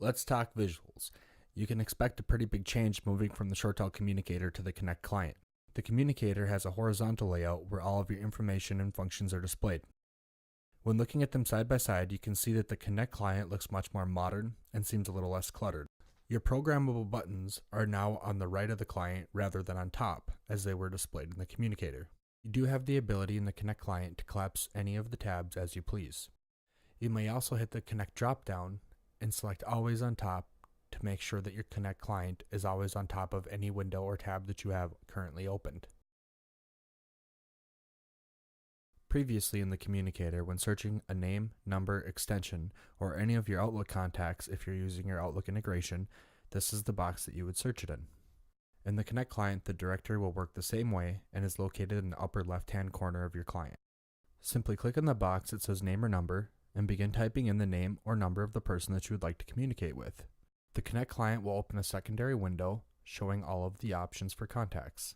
Let's talk visuals. You can expect a pretty big change moving from the ShoreTel Communicator to the Connect client. The Communicator has a horizontal layout where all of your information and functions are displayed. When looking at them side by side, you can see that the Connect client looks much more modern and seems a little less cluttered. Your programmable buttons are now on the right of the client rather than on top, as they were displayed in the Communicator. You do have the ability in the Connect client to collapse any of the tabs as you please. You may also hit the Connect drop-down and select Always on Top to make sure that your Connect client is always on top of any window or tab that you have currently opened. Previously in the Communicator, when searching a name, number, extension, or any of your Outlook contacts if you're using your Outlook integration, this is the box that you would search it in. In the Connect client, the directory will work the same way and is located in the upper left-hand corner of your client. Simply click on the box that says name or number and begin typing in the name or number of the person that you would like to communicate with. The Connect client will open a secondary window showing all of the options for contacts.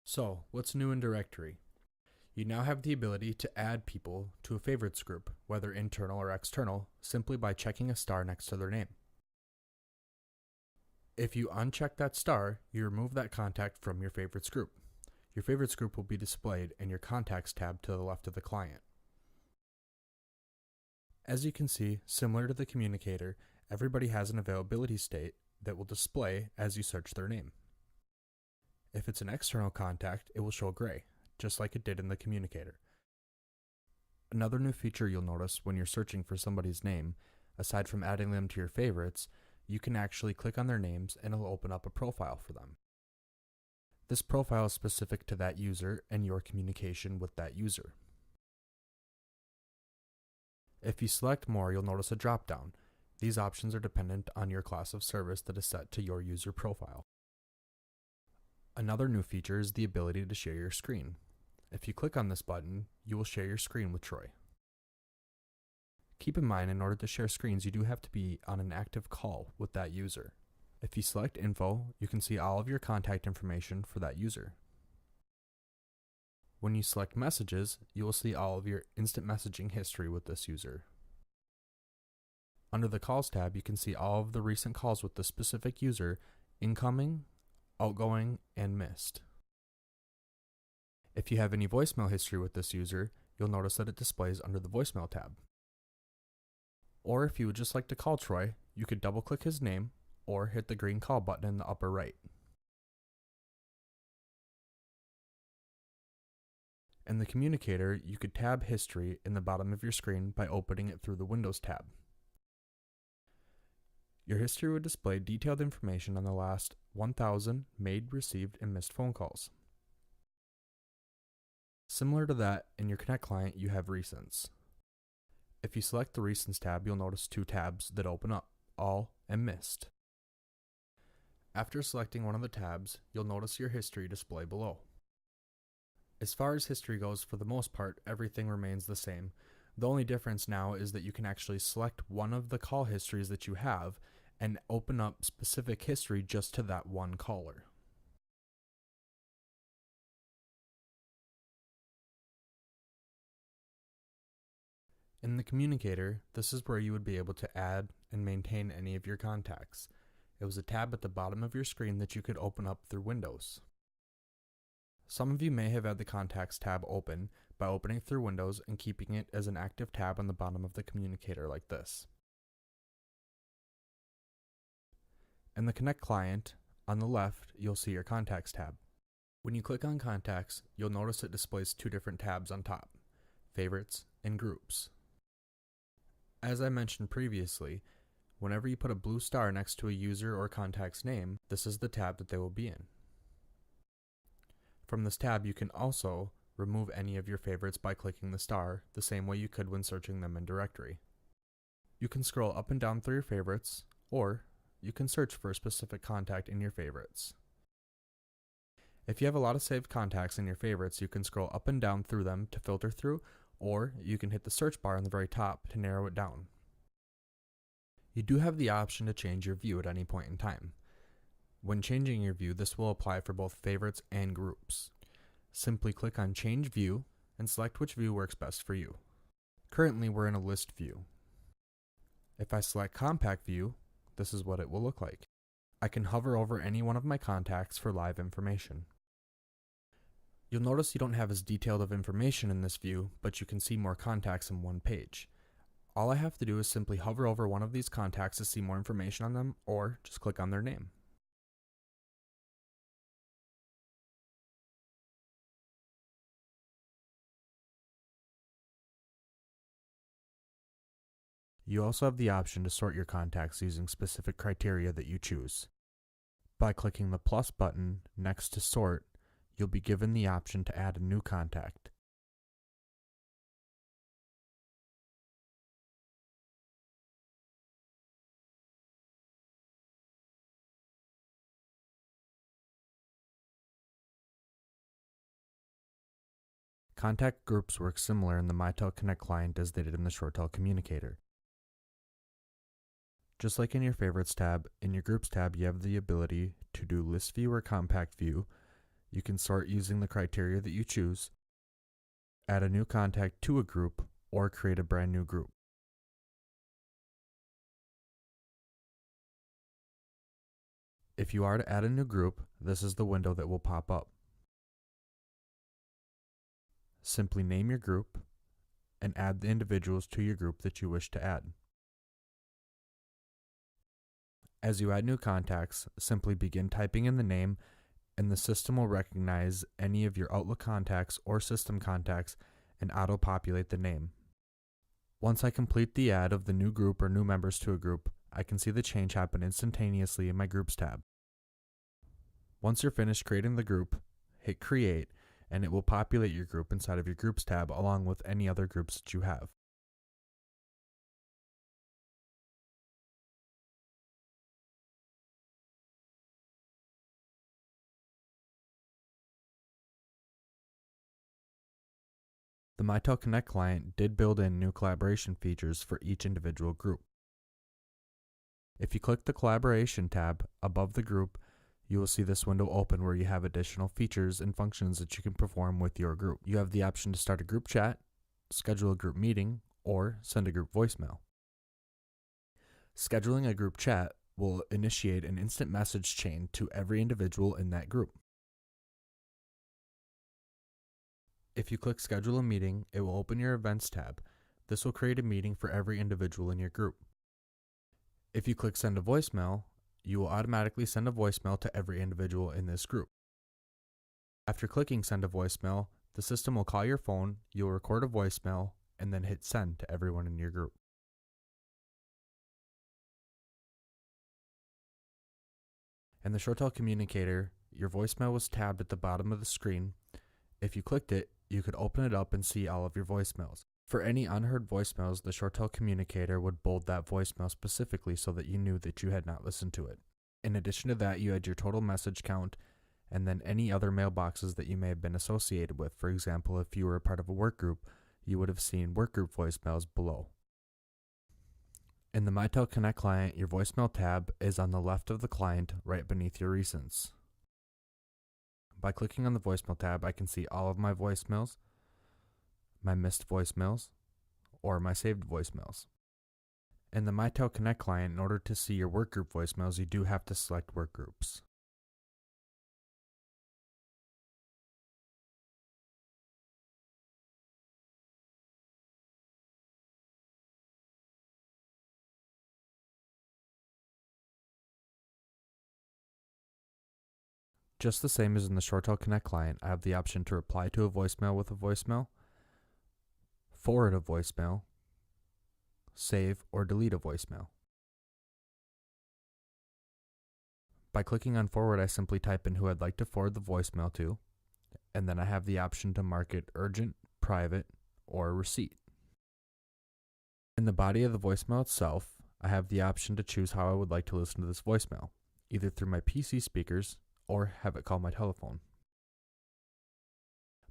So, what's new in directory? You now have the ability to add people to a favorites group, whether internal or external, simply by checking a star next to their name. If you uncheck that star, you remove that contact from your favorites group. Your favorites group will be displayed in your contacts tab to the left of the client. As you can see, similar to the Communicator, everybody has an availability state that will display as you search their name. If it's an external contact, it will show gray, just like it did in the Communicator. Another new feature you'll notice when you're searching for somebody's name, aside from adding them to your favorites, you can actually click on their names and it'll open up a profile for them. This profile is specific to that user and your communication with that user. If you select more, you'll notice a drop-down. These options are dependent on your class of service that is set to your user profile. Another new feature is the ability to share your screen. If you click on this button, you will share your screen with Troy. Keep in mind, in order to share screens, you do have to be on an active call with that user. If you select Info, you can see all of your contact information for that user. When you select Messages, you will see all of your instant messaging history with this user. Under the Calls tab, you can see all of the recent calls with the specific user, incoming, outgoing, and missed. If you have any voicemail history with this user, you'll notice that it displays under the Voicemail tab. Or if you would just like to call Troy, you could double-click his name or hit the green call button in the upper right. In the Communicator, you could tab History in the bottom of your screen by opening it through the Windows tab. Your history would display detailed information on the last 1,000 made, received, and missed phone calls. Similar to that, in your Connect client, you have Recents. If you select the Recents tab, you'll notice two tabs that open up, All and Missed. After selecting one of the tabs, you'll notice your history display below. As far as history goes, for the most part, everything remains the same. The only difference now is that you can actually select one of the call histories that you have and open up specific history just to that one caller. In the Communicator, this is where you would be able to add and maintain any of your contacts. It was a tab at the bottom of your screen that you could open up through Windows. Some of you may have had the Contacts tab open by opening through Windows and keeping it as an active tab on the bottom of the Communicator like this. In the Connect client, on the left, you'll see your Contacts tab. When you click on Contacts, you'll notice it displays two different tabs on top, Favorites and Groups. As I mentioned previously, whenever you put a blue star next to a user or contact's name, this is the tab that they will be in. From this tab, you can also remove any of your favorites by clicking the star, the same way you could when searching them in directory. You can scroll up and down through your favorites, or you can search for a specific contact in your favorites. If you have a lot of saved contacts in your favorites, you can scroll up and down through them to filter through, or you can hit the search bar on the very top to narrow it down. You do have the option to change your view at any point in time. When changing your view, this will apply for both favorites and groups. Simply click on Change View and select which view works best for you. Currently, we're in a list view. If I select Compact View, this is what it will look like. I can hover over any one of my contacts for live information. You'll notice you don't have as detailed of information in this view, but you can see more contacts in one page. All I have to do is simply hover over one of these contacts to see more information on them, or just click on their name. You also have the option to sort your contacts using specific criteria that you choose. By clicking the plus button next to sort, you'll be given the option to add a new contact. Contact groups work similar in the Mitel Connect client as they did in the ShoreTel Communicator. Just like in your Favorites tab, in your Groups tab you have the ability to do List View or Compact View. You can sort using the criteria that you choose, add a new contact to a group, or create a brand new group. If you are to add a new group, this is the window that will pop up. Simply name your group and add the individuals to your group that you wish to add. As you add new contacts, simply begin typing in the name, and the system will recognize any of your Outlook contacts or system contacts and auto-populate the name. Once I complete the add of the new group or new members to a group, I can see the change happen instantaneously in my Groups tab. Once you're finished creating the group, hit Create, and it will populate your group inside of your Groups tab along with any other groups that you have. The Mitel Connect client did build in new collaboration features for each individual group. If you click the Collaboration tab above the group, you will see this window open where you have additional features and functions that you can perform with your group. You have the option to start a group chat, schedule a group meeting, or send a group voicemail. Scheduling a group chat will initiate an instant message chain to every individual in that group. If you click Schedule a Meeting, it will open your Events tab. This will create a meeting for every individual in your group. If you click Send a Voicemail, you will automatically send a voicemail to every individual in this group. After clicking Send a Voicemail, the system will call your phone, you'll record a voicemail, and then hit Send to everyone in your group. In the ShoreTel Communicator, your voicemail was tabbed at the bottom of the screen. If you clicked it, you could open it up and see all of your voicemails. For any unheard voicemails, the ShoreTel Communicator would bold that voicemail specifically so that you knew that you had not listened to it. In addition to that, you had your total message count and then any other mailboxes that you may have been associated with. For example, if you were a part of a work group, you would have seen work group voicemails below. In the Mitel Connect client, your voicemail tab is on the left of the client right beneath your recents. By clicking on the voicemail tab, I can see all of my voicemails, my missed voicemails, or my saved voicemails. In the Mitel Connect client, in order to see your workgroup voicemails, you do have to select workgroups. Just the same as in the ShoreTel Connect client, I have the option to reply to a voicemail with a voicemail, forward a voicemail, save or delete a voicemail. By clicking on forward, I simply type in who I'd like to forward the voicemail to, and then I have the option to mark it urgent, private, or receipt. In the body of the voicemail itself, I have the option to choose how I would like to listen to this voicemail, either through my PC speakers or have it call my telephone.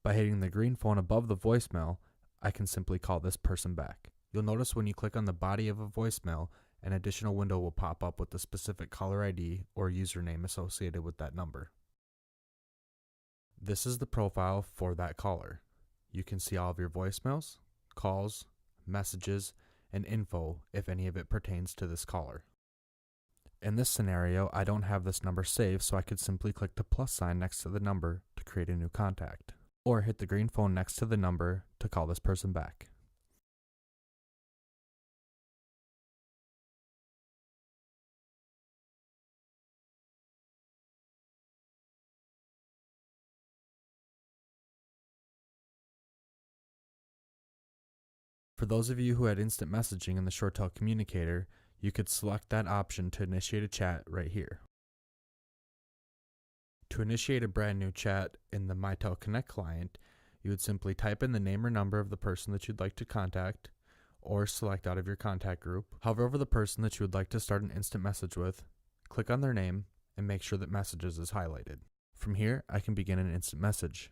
By hitting the green phone above the voicemail, I can simply call this person back. You'll notice when you click on the body of a voicemail, an additional window will pop up with the specific caller ID or username associated with that number. This is the profile for that caller. You can see all of your voicemails, calls, messages, and info if any of it pertains to this caller. In this scenario, I don't have this number saved, so I could simply click the plus sign next to the number to create a new contact, or hit the green phone next to the number to call this person back. For those of you who had instant messaging in the ShoreTel Communicator, you could select that option to initiate a chat right here. To initiate a brand new chat in the Mitel Connect client, you would simply type in the name or number of the person that you'd like to contact, or select out of your contact group. Hover over the person that you would like to start an instant message with, click on their name, and make sure that Messages is highlighted. From here, I can begin an instant message.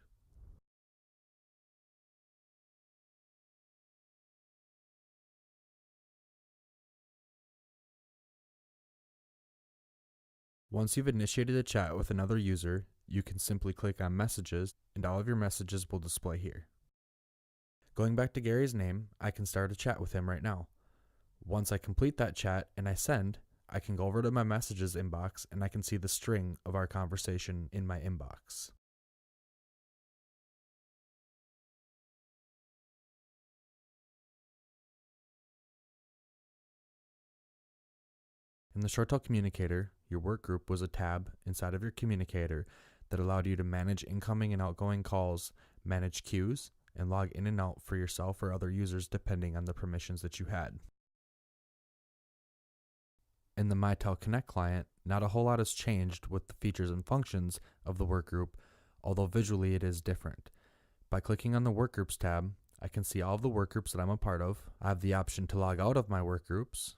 Once you've initiated a chat with another user, you can simply click on Messages, and all of your messages will display here. Going back to Gary's name, I can start a chat with him right now. Once I complete that chat and I send, I can go over to my messages inbox and I can see the string of our conversation in my inbox. In the ShoreTel Communicator, your work group was a tab inside of your communicator that allowed you to manage incoming and outgoing calls, manage queues, and log in and out for yourself or other users depending on the permissions that you had. In the Mitel Connect client, not a whole lot has changed with the features and functions of the workgroup, although visually it is different. By clicking on the Workgroups tab, I can see all of the workgroups that I'm a part of. I have the option to log out of my workgroups,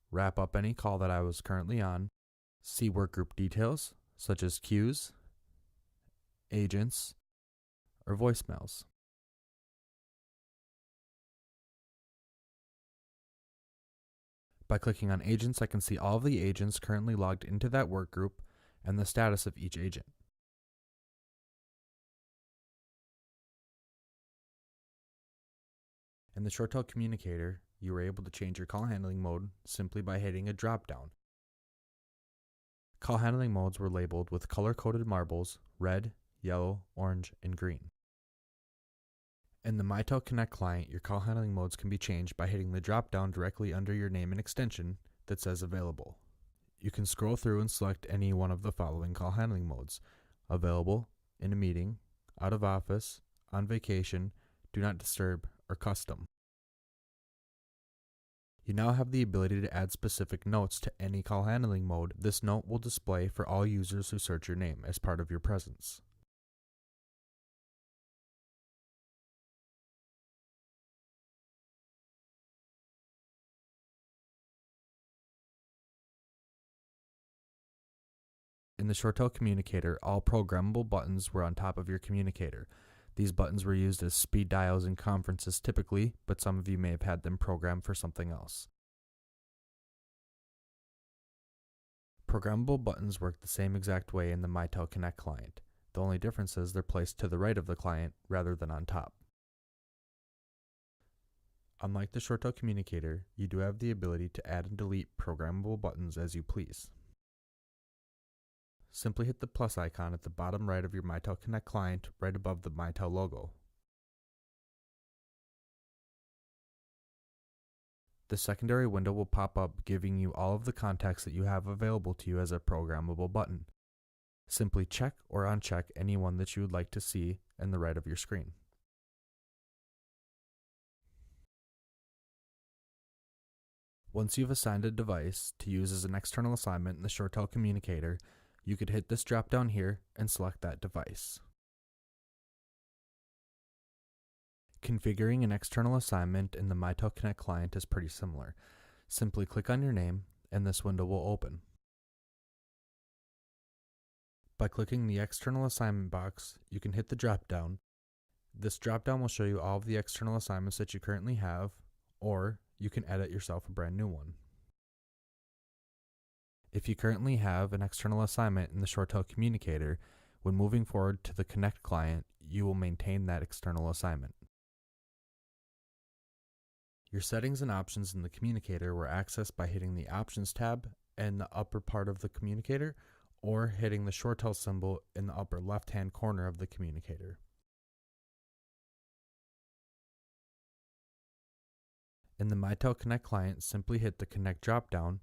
wrap up any call that I was currently on, see workgroup details such as queues, agents, or voicemails. By clicking on agents, I can see all of the agents currently logged into that workgroup and the status of each agent. In the ShoreTel Communicator, you were able to change your call handling mode simply by hitting a drop-down. Call handling modes were labeled with color-coded marbles: red, yellow, orange, and green. In the Mitel Connect client, your call handling modes can be changed by hitting the drop-down directly under your name and extension that says Available. You can scroll through and select any one of the following call handling modes: Available, In a Meeting, Out of Office, On Vacation, Do Not Disturb, or Custom. You now have the ability to add specific notes to any call handling mode. This note will display for all users who search your name as part of your presence. In the ShoreTel Communicator, all programmable buttons were on top of your communicator. These buttons were used as speed dials in conferences typically, but some of you may have had them programmed for something else. Programmable buttons work the same exact way in the Mitel Connect client. The only difference is they're placed to the right of the client rather than on top. Unlike the ShoreTel Communicator, you do have the ability to add and delete programmable buttons as you please. Simply hit the plus icon at the bottom right of your Mitel Connect client right above the Mitel logo. The secondary window will pop up giving you all of the context that you have available to you as a programmable button. Simply check or uncheck any one that you would like to see in the right of your screen. Once you've assigned a device to use as an external assignment in the ShoreTel Communicator, you could hit this drop down here and select that device. Configuring an external assignment in the Mitel Connect client is pretty similar. Simply click on your name and this window will open. By clicking the external assignment box, you can hit the drop down. This drop down will show you all of the external assignments that you currently have, or you can edit yourself a brand new one. If you currently have an external assignment in the ShoreTel Communicator, When moving forward to the Connect client, you will maintain that external assignment. Your settings and options in the Communicator were accessed by hitting the Options tab in the upper part of the Communicator or hitting the ShoreTel symbol in the upper left-hand corner of the Communicator. In the Mitel Connect client, simply hit the Connect drop-down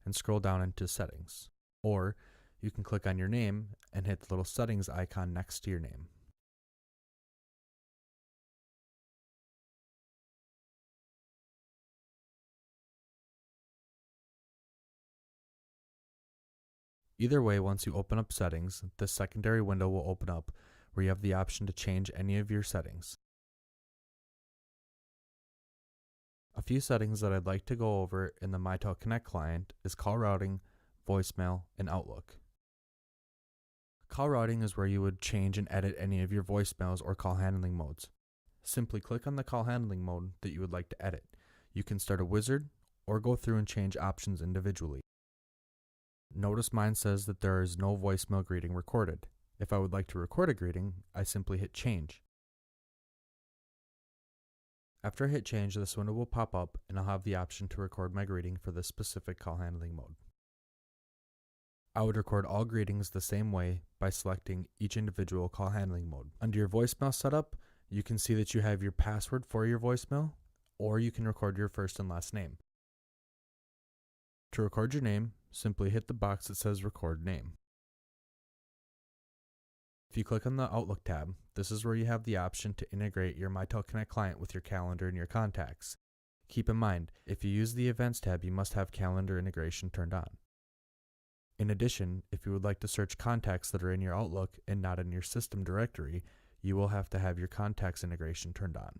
and scroll down into Settings. Or you can click on your name and hit the little Settings icon next to your name. Either way, once you open up Settings, this secondary window will open up where you have the option to change any of your settings. A few settings that I'd like to go over in the Mitel Connect client is call routing, voicemail, and Outlook. Call routing is where you would change and edit any of your voicemails or call handling modes. Simply click on the call handling mode that you would like to edit. You can start a wizard or go through and change options individually. Notice mine says that there is no voicemail greeting recorded. If I would like to record a greeting, I simply hit change. After I hit change, this window will pop up and I'll have the option to record my greeting for this specific call handling mode. I would record all greetings the same way by selecting each individual call handling mode. Under your voicemail setup, you can see that you have your password for your voicemail, or you can record your first and last name. To record your name, simply hit the box that says record name. If you click on the Outlook tab, this is where you have the option to integrate your Mitel Connect client with your calendar and your contacts. Keep in mind, if you use the Events tab, you must have calendar integration turned on. In addition, if you would like to search contacts that are in your Outlook and not in your system directory, you will have to have your contacts integration turned on.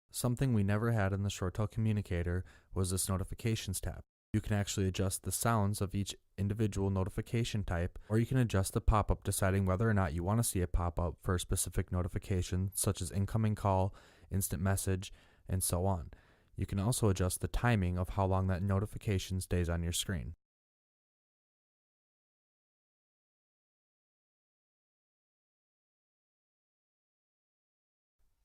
Something we never had in the ShoreTel Communicator was this Notifications tab. You can actually adjust the sounds of each individual notification type, or you can adjust the pop-up deciding whether or not you want to see a pop-up for a specific notification, such as incoming call, instant message, and so on. You can also adjust the timing of how long that notification stays on your screen.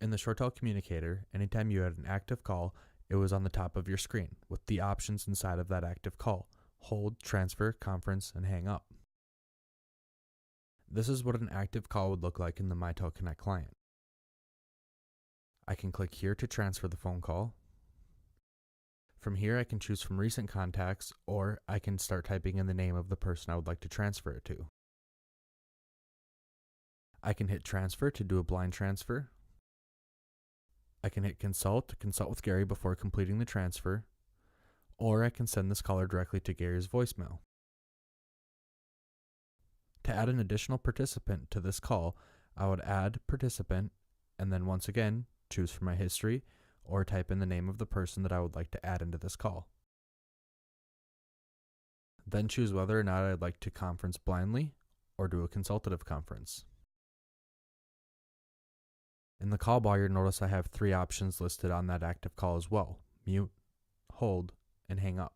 In the ShoreTel Communicator, anytime you had an active call, it was on the top of your screen with the options inside of that active call: hold, transfer, conference, and hang up. This is what an active call would look like in the Mitel Connect client. I can click here to transfer the phone call. From here, I can choose from recent contacts, or I can start typing in the name of the person I would like to transfer it to. I can hit transfer to do a blind transfer. I can hit consult to consult with Gary before completing the transfer, or I can send this caller directly to Gary's voicemail. To add an additional participant to this call, I would add participant and then once again choose from my history or type in the name of the person that I would like to add into this call. Then choose whether or not I'd like to conference blindly or do a consultative conference. In the call bar, you'll notice I have 3 options listed on that active call as well: mute, hold, and hang up.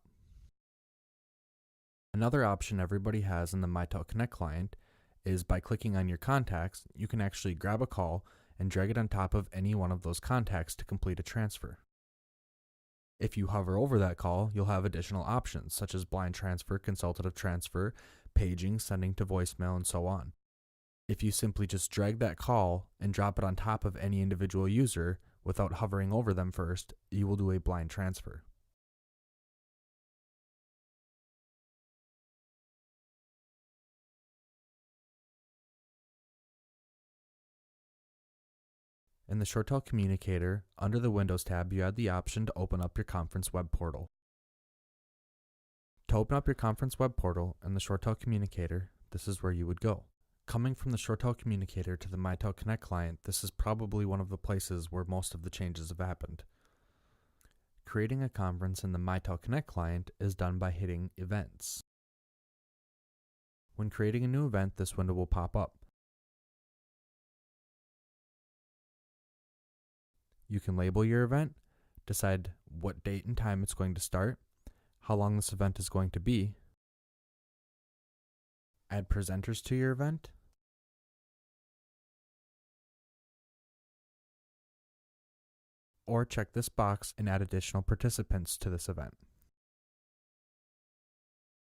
Another option everybody has in the Mitel Connect client is by clicking on your contacts, you can actually grab a call and drag it on top of any one of those contacts to complete a transfer. If you hover over that call, you'll have additional options such as blind transfer, consultative transfer, paging, sending to voicemail, and so on. If you simply just drag that call and drop it on top of any individual user without hovering over them first, you will do a blind transfer. In the ShoreTel Communicator, under the Windows tab, you have the option to open up your conference web portal. To open up your conference web portal in the ShoreTel Communicator, this is where you would go. Coming from the ShoreTel Communicator to the Mitel Connect client, this is probably one of the places where most of the changes have happened. Creating a conference in the Mitel Connect client is done by hitting Events. When creating a new event, this window will pop up. You can label your event, decide what date and time it's going to start, how long this event is going to be, add presenters to your event, or check this box and add additional participants to this event.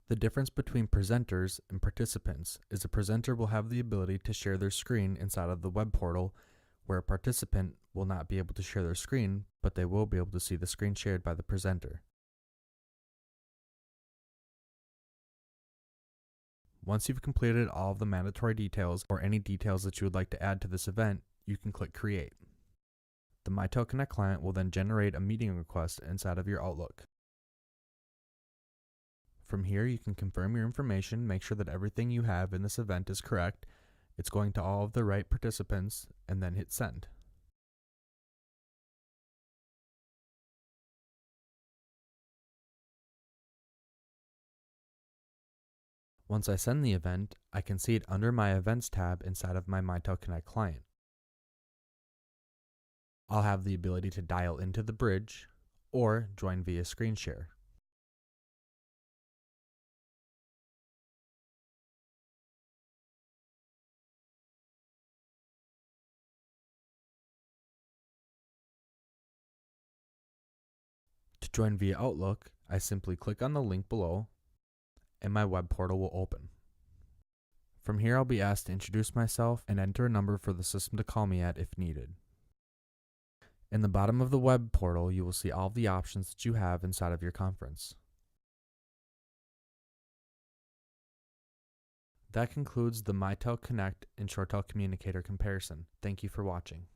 The difference between presenters and participants is a presenter will have the ability to share their screen inside of the web portal, where a participant will not be able to share their screen, but they will be able to see the screen shared by the presenter. Once you've completed all of the mandatory details or any details that you would like to add to this event, you can click Create. The Mitel Connect client will then generate a meeting request inside of your Outlook. From here, you can confirm your information, make sure that everything you have in this event is correct, it's going to all of the right participants, and then hit Send. Once I send the event, I can see it under my Events tab inside of my Mitel Connect client. I'll have the ability to dial into the bridge or join via screen share. To join via Outlook, I simply click on the link below and my web portal will open. From here, I'll be asked to introduce myself and enter a number for the system to call me at if needed. In the bottom of the web portal, you will see all of the options that you have inside of your conference. That concludes the Mitel Connect and ShoreTel Communicator comparison. Thank you for watching.